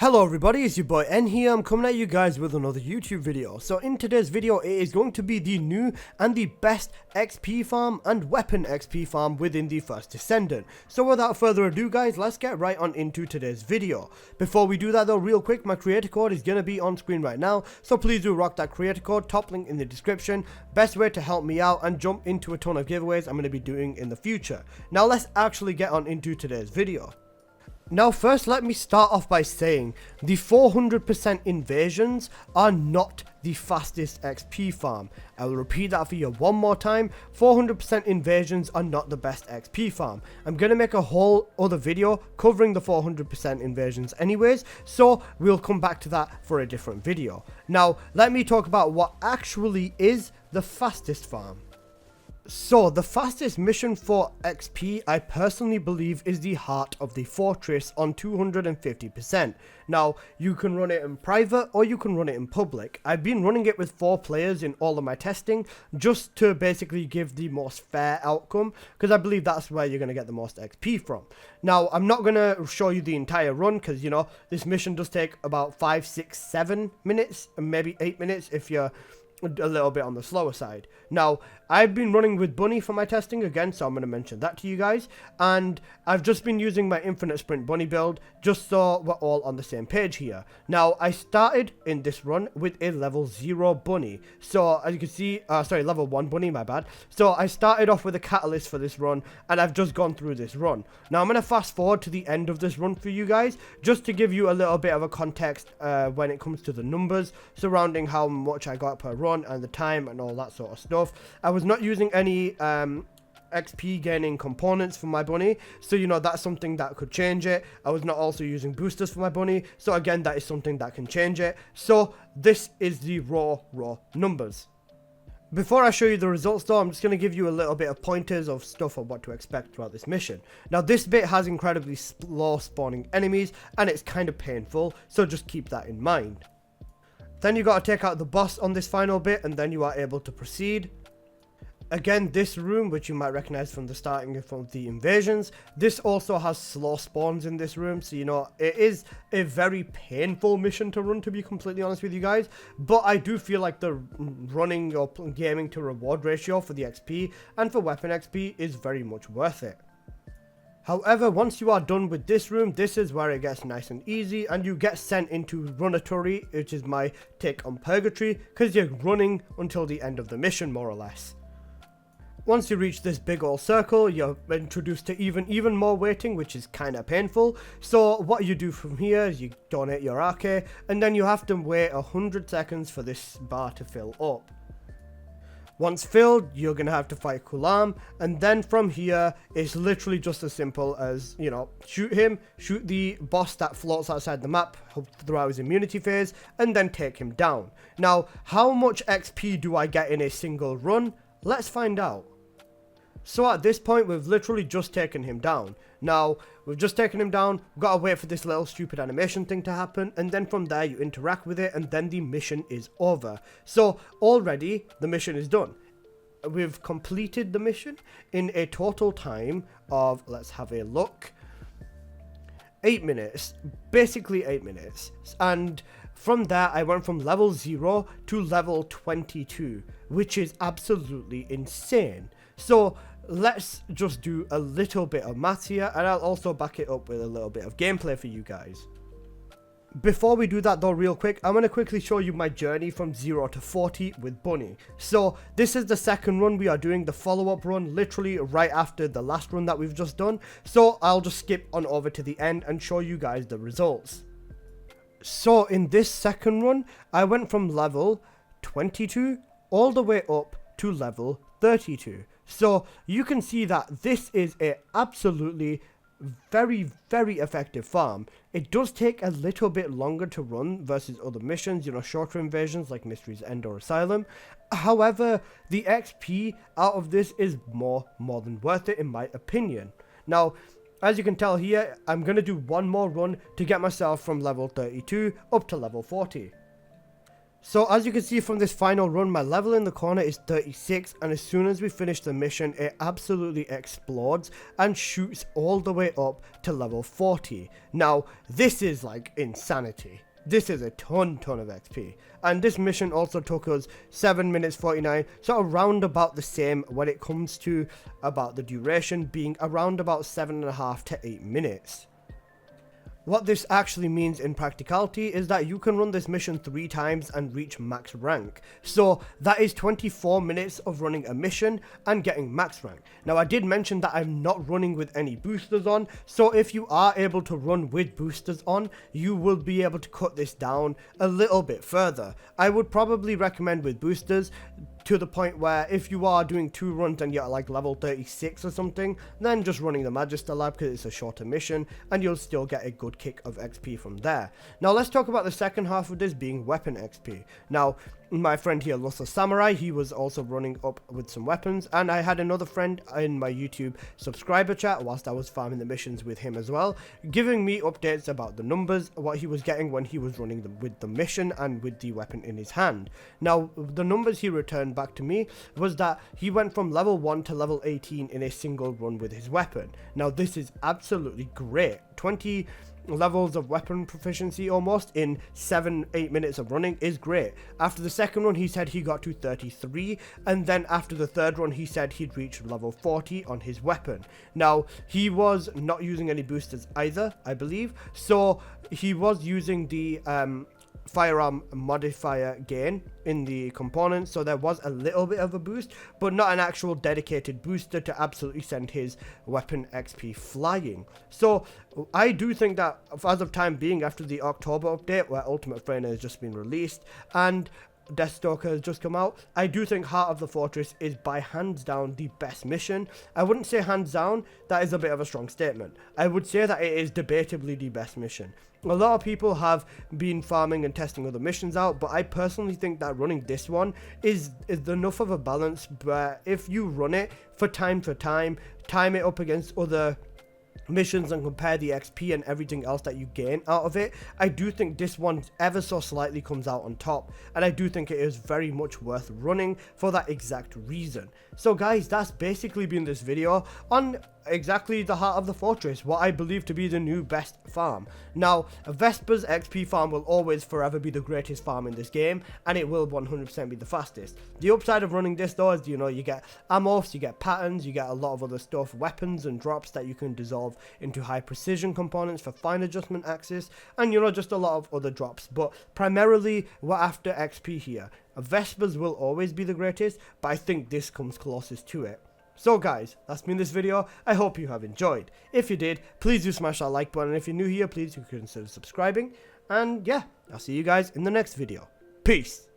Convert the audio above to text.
Hello everybody, it's your boy N here. I'm coming at you guys with another YouTube video. So in today's video, it is going to be the new and the best XP farm and weapon XP farm within the first Descendant. So without further ado guys, let's get right on into today's video. Before we do that though, real quick, my creator code is going to be on screen right now. So please do rock that creator code, top link in the description. Best way to help me out and jump into a ton of giveaways I'm going to be doing in the future. Now let's actually get on into today's video. Now first let me start off by saying the 400% invasions are not the fastest XP farm. I will repeat that for you one more time. 400% invasions are not the best XP farm. I'm going to make a whole other video covering the 400% invasions anyways, so we'll come back to that for a different video. Now let me talk about what actually is the fastest farm. So the fastest mission for XP I personally believe is the Heart of the Fortress on 250%. Now you can run it in private or you can run it in public. I've been running it with 4 players in all of my testing just to basically give the most fair outcome, because I believe that's where you're going to get the most XP from. Now I'm not going to show you the entire run because, you know, this mission does take about 5, 6, 7 minutes and maybe 8 minutes if you're a little bit on the slower side. Now I've been running with Bunny for my testing again, so I'm going to mention that to you guys, and I've just been using my infinite sprint Bunny build just so we're all on the same page here. Now I started in this run with a level 0 Bunny, so as you can see, level 1 Bunny, my bad. So I started off with a catalyst for this run and I've just gone through this run. Now I'm going to fast forward to the end of this run for you guys just to give you a little bit of a context when it comes to the numbers surrounding how much I got per run and the time and all that sort of stuff. I was not using any XP gaining components for my Bunny, so you know that's something that could change it. I was not also using boosters for my Bunny, so again that is something that can change it. So this is the raw numbers. Before I show you the results though, I'm just going to give you a little bit of pointers of stuff on what to expect throughout this mission. Now this bit has incredibly slow spawning enemies and it's kind of painful, so just keep that in mind. Then you got to take out the boss on this final bit and then you are able to proceed. Again, this room, which you might recognize from the starting of the invasions, this also has slow spawns in this room, so you know it is a very painful mission to run, to be completely honest with you guys, but I do feel like the running or gaming to reward ratio for the XP and for weapon XP is very much worth it. However, once you are done with this room, this is where it gets nice and easy and you get sent into Runatory, which is my take on Purgatory, because you're running until the end of the mission more or less. Once you reach this big old circle, you're introduced to even more waiting, which is kind of painful. So what you do from here is you donate your RK, and then you have to wait 100 seconds for this bar to fill up. Once filled, you're going to have to fight Kulam, and then from here, it's literally just as simple as, you know, shoot him, shoot the boss that floats outside the map throughout his immunity phase, and then take him down. Now, how much XP do I get in a single run? Let's find out. So at this point, we've literally just taken him down. Now, we've just taken him down, we've got to wait for this little stupid animation thing to happen, and then from there you interact with it, and then the mission is over. So, already, the mission is done. We've completed the mission in a total time of, let's have a look, 8 minutes. Basically 8 minutes. And from there, I went from level 0 to level 22, which is absolutely insane. So let's just do a little bit of maths here, and I'll also back it up with a little bit of gameplay for you guys. Before we do that though, real quick, I'm going to quickly show you my journey from 0 to 40 with Bunny. So this is the second run. We are doing the follow-up run literally right after the last run that we've just done. So I'll just skip on over to the end and show you guys the results. So in this second run, I went from level 22 all the way up to level 32. So you can see that this is a absolutely very effective farm. It does take a little bit longer to run versus other missions, you know, shorter invasions like Mystery's End or Asylum. However, the XP out of this is more than worth it in my opinion. Now, as you can tell here, I'm going to do one more run to get myself from level 32 up to level 40. So as you can see from this final run, my level in the corner is 36, and as soon as we finish the mission, it absolutely explodes and shoots all the way up to level 40. Now, this is like insanity. This is a ton of XP. And this mission also took us 7 minutes 49, so around about the same when it comes to about the duration being around about 7.5 to 8 minutes. What this actually means in practicality is that you can run this mission 3 times and reach max rank. So that is 24 minutes of running a mission and getting max rank. Now I did mention that I'm not running with any boosters on, so if you are able to run with boosters on, you will be able to cut this down a little bit further. I would probably recommend with boosters to the point where if you are doing 2 runs and you're like level 36 or something, then just running the Magister Lab because it's a shorter mission and you'll still get a good kick of XP from there. Now let's talk about the second half of this being weapon XP. Now my friend here, xAlisa Samurai, he was also running up with some weapons, and I had another friend in my YouTube subscriber chat whilst I was farming the missions with him as well, giving me updates about the numbers, what he was getting when he was running with the mission and with the weapon in his hand. Now the numbers he returned back to me was that he went from level 1 to level 18 in a single run with his weapon. Now this is absolutely great. 20 levels of weapon proficiency almost in 7-8 minutes of running is great. After the second run he said he got to 33, and then after the third run he said he'd reached level 40 on his weapon. Now he was not using any boosters either, I believe, so he was using the firearm modifier gain in the components, so there was a little bit of a boost, but not an actual dedicated booster to absolutely send his weapon XP flying. So I do think that as of time being, after the October update where Ultimate Trainer has just been released and Deathstalker has just come out, I do think Heart of the Fortress is by hands down the best mission. I wouldn't say hands down, that is a bit of a strong statement. I would say that it is debatably the best mission. A lot of people have been farming and testing other missions out, but I personally think that running this one is enough of a balance where if you run it for time, time it up against other missions and compare the XP and everything else that you gain out of it, I do think this one ever so slightly comes out on top, and I do think it is very much worth running for that exact reason. So guys, that's basically been this video on exactly the Heart of the Fortress, what I believe to be the new best farm. Now Vesper's XP farm will always forever be the greatest farm in this game, and it will 100% be the fastest. The upside of running this though is, you know, you get amorphs, you get patterns, you get a lot of other stuff, weapons and drops that you can dissolve into high precision components for fine adjustment axis, and you know, just a lot of other drops. But primarily we're after XP here. Vespers will always be the greatest, but I think this comes closest to it. So guys, that's been this video. I hope you have enjoyed. If you did, please do smash that like button, and if you're new here, please consider subscribing. And yeah, I'll see you guys in the next video. Peace.